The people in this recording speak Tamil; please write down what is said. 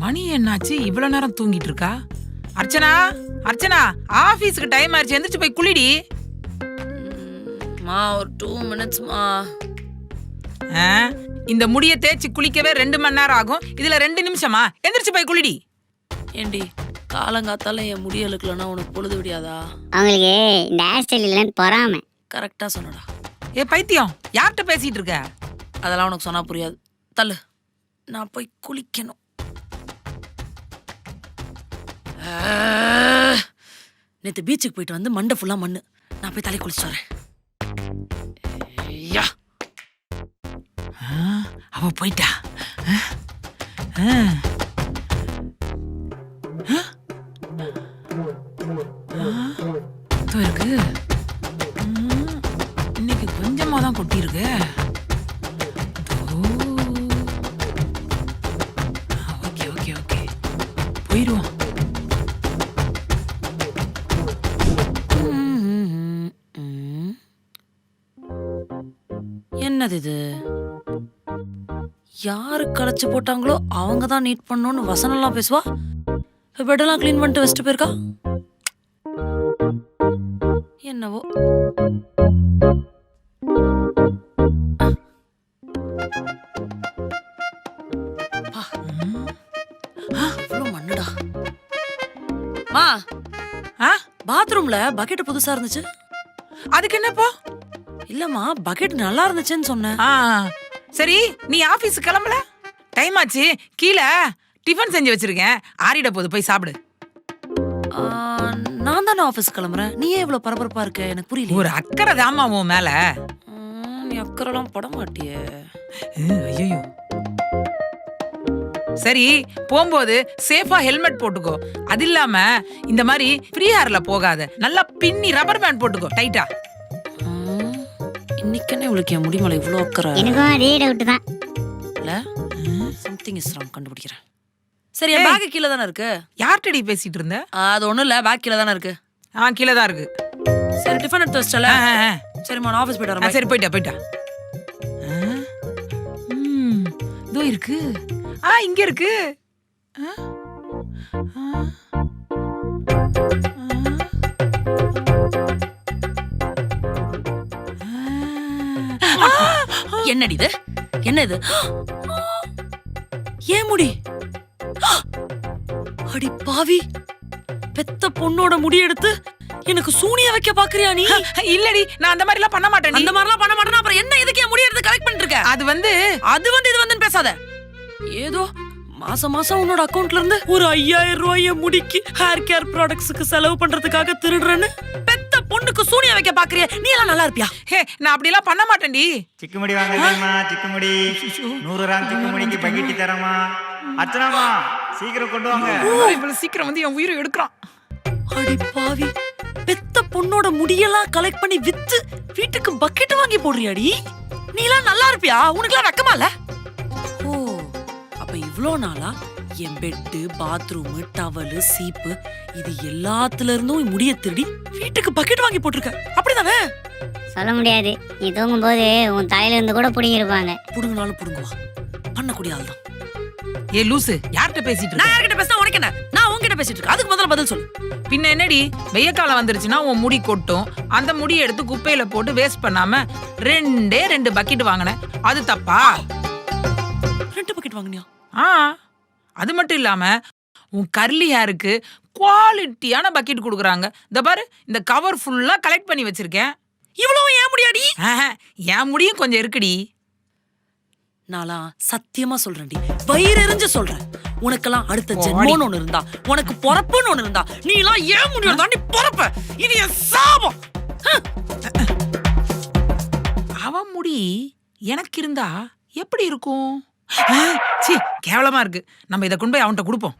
மணி என்னாச்சு இவ்வளவு நேரம் தூங்கிட்டு இருக்கா? அர்ச்சனா, அர்ச்சனா, ஆபீஸ்க்கு டைம் ஆயிடுச்சு, எந்திரிச்சு போய் குளிடி. மா ஒரு 2 மினிட்ஸ்மா. இந்த முடிய தேய்ச்சி குளிக்கவே 2 மணி நேரம் ஆகும், இதுல 2 நிமிஷமா? எந்திரிச்சு போய் குளிடி. ஏண்டி காலங்காத்தால என் முடி அழுக்கலன்னா உனக்கு பொழுது விடியாதா? அவங்களுக்கு இந்த ஹேர் ஸ்டைல் இல்லைன்னு பொறாம. கரெக்டா சொன்னடா. ஏ பைத்தியம், யார்கிட்ட பேசிட்டு இருக்க? அதெல்லாம் உனக்கு சொன்னா புரியாது. தள்ளு, நான் போய் குளிக்கணும். நேத்து பீச்சுக்கு போயிட்டு வந்து மண்டை ஃபுல்லா மண்ணு. நான் போய் தலை குளிச்சு வரேன். அவ போயிட்டா. இருக்கு இன்னைக்கு கொஞ்சமா தான் கொட்டி இருக்கு. ஓகே ஓகே ஓகே, போயிடுவோம். என்னது இது? யாரு களைச்சு போட்டாங்களோ அவங்க தான் நீட் பண்ணணும்னு வசனம்லாம் பேசுவா. பெட்டெல்லாம் கிளீன் பண்ணிட்டு வச்சுட்டு போயிருக்கா. என்னவோ. மண்ணுடா. மா, பாத்ரூம்ல பக்கெட் புதுசா இருந்துச்சு. அதுக்கு என்னப்போ? இல்லம்மா, பக்கெட் நல்லா இருந்துச்சுன்னு சொன்னேன். சரி, நீ ஆபீஸ் கிளம்பல? டைம் ஆச்சு, கீழே டிஃபன் செஞ்சு வச்சிருக்கேன், ஆறிட போது, போய் சாப்பிடு. நான் தானே ஆபீஸ் கிளம்புறேன், நீ ஏன் இவ்வளவு பரபரப்பா இருக்க? எனக்கு புரியல. ஒரு அக்கறை தாமா உன் மேல. நீ அக்கறைலாம் பட மாட்டியே. ஐயோ. சரி, போகும்போது சேஃபா ஹெல்மெட் போட்டுக்கோ. அது இல்லாம இந்த மாதிரி ஃப்ரீ ஹேர்ல போகாத, நல்லா பின்னி ரப்பர் பேண்ட் போட்டுக்கோ டைட்டா. இன்னைக்குன்னு இவளுக்கு என் முடிமலை இவ்வளோ அக்கறை. எனக்கும் அதே டவுட் தான். இல்ல, சம்திங் இஸ் ராங், கண்டுபிடிக்கிறேன். சரி, என் பேக் கீழே தானே இருக்கு. யார்கிட்டடி பேசிட்டு இருந்த? அது ஒண்ணும் இல்ல, பேக் கீழே தானே இருக்கு. கீழே தான் இருக்கு. சரி, டிஃபன் எடுத்து வச்சிட்டல. சரிம்மா, நான் ஆஃபீஸ் போயிட்டு வரேன். சரி, போயிட்டா போயிட்டா. இதோ இருக்கு. இங்க இருக்கு. என்னடி இது? என்ன இது? ஏன் முடி? அடி பாவி, பெத்த பொண்ணோட முடி எடுத்து எனக்கு சூனிய வைக்க பாக்குறியா நீ? இல்லடி, நான் அந்த மாதிரி எல்லாம் பண்ண மாட்டேன். அந்த மாதிரி எல்லாம் பண்ண மாட்டேனா அப்புறம் என்ன எதுக்கு என் முடி எடுத்து கலெக்ட் பண்ணிட்டு இருக்க? அது வந்து இது வந்துன்னு பேசாத. ஏதோ மாசம் மாசம் உன்னோட அக்கவுண்ட்ல இருந்து ஒரு 5000 ரூபாய் முடிக்கு ஹேர் கேர் ப்ராடக்ட்ஸ்க்கு செலவு பண்றதுக்காக திருடுறேன்னு பெத்த பொண்ணுக்கு சூனிய வைக்க பாக்குறியா? நீ எல்லாம் நல்லா இருப்பியா? நான் அப்படி எல்லாம் பண்ண மாட்டேன்டி. சிக்குமுடி வாங்குறீங்கம்மா, சிக்குமுடி 100 கிராம் சிக்குமுடிக்கு பக்கெட்டி தரமா. அச்சனாமா, சீக்கிரம் கொண்டு வாங்க. இவ்வளவு சீக்கிரம் வந்து என் உயிரை எடுக்கிறான். அடி பாவி, பெத்த பொண்ணோட முடியெல்லாம் கலெக்ட் பண்ணி வித்து வீட்டுக்கு பக்கெட் வாங்கி போடுறியாடி? நீ எல்லாம் நல்லா இருப்பியா? உனக்கு எல்லாம் வெக்கமா இல்ல? ஓ, அப்ப இவ்ளோ நாளா என் பெட்டு, பாத்ரூம், டவல், சீப்பு இது எல்லாத்துல இருந்தும் முடிய திருடி வீட்டுக்கு பக்கெட் வாங்கி போட்டிருக்க, அப்படிதானே? சொல்ல முடியாது. நீ தூங்கும் போது உன் தலையில இருந்து கூட புடிங்கிருப்பாங்க. புடுங்கினாலும் புடுங்குவா, பண்ணக்கூடிய ஆள் தான். ஏ லூசு, யார்கிட்ட பேசிட்டு இருக்க? நான் யார்கிட்ட பேசினா உனக்கு என்ன? நான் உன்கிட்ட பேசிட்டு இருக்கேன், அதுக்கு முதல்ல பதில் சொல்லு. பின்ன என்னடி, வெய்ய காலம் வந்துருச்சுன்னா உன் முடி கொட்டும். அந்த முடியை எடுத்து குப்பையில போட்டு வேஸ்ட் பண்ணாம 2 பக்கெட் வாங்கினேன், அது தப்பா? 2 பக்கெட் வாங்கினியா? அது மட்டும் இல்லாம உன் கர்லி ஹேருக்கு குவாலிட்டியான பக்கெட் கொடுக்குறாங்க. இந்த பாரு, இந்த கவர் ஃபுல்லா கலெக்ட் பண்ணி வச்சிருக்கேன். இவ்வளவு ஏன் முடியாடி? என் முடியும் கொஞ்சம் இருக்குடி. நாளா சத்தியமா சொல்றேன்டி, வயிறு எரிஞ்சு சொல்றேன். உனக்கெல்லாம் அடுத்த ஜென்மம்னு ஒண்ணு இருந்தா, உனக்கு பொறப்புன்னு ஒண்ணு இருந்தா, நீ எல்லாம் ஏன் முடியும் தாண்டி பொறப்ப. இது என் சாபம். அவன் முடி எனக்கு இருந்தா எப்படி இருக்கும்? கேவலமா இருக்கு. நம்ம இதை கொண்டு போய் அவன்கிட்ட கொடுப்போம்.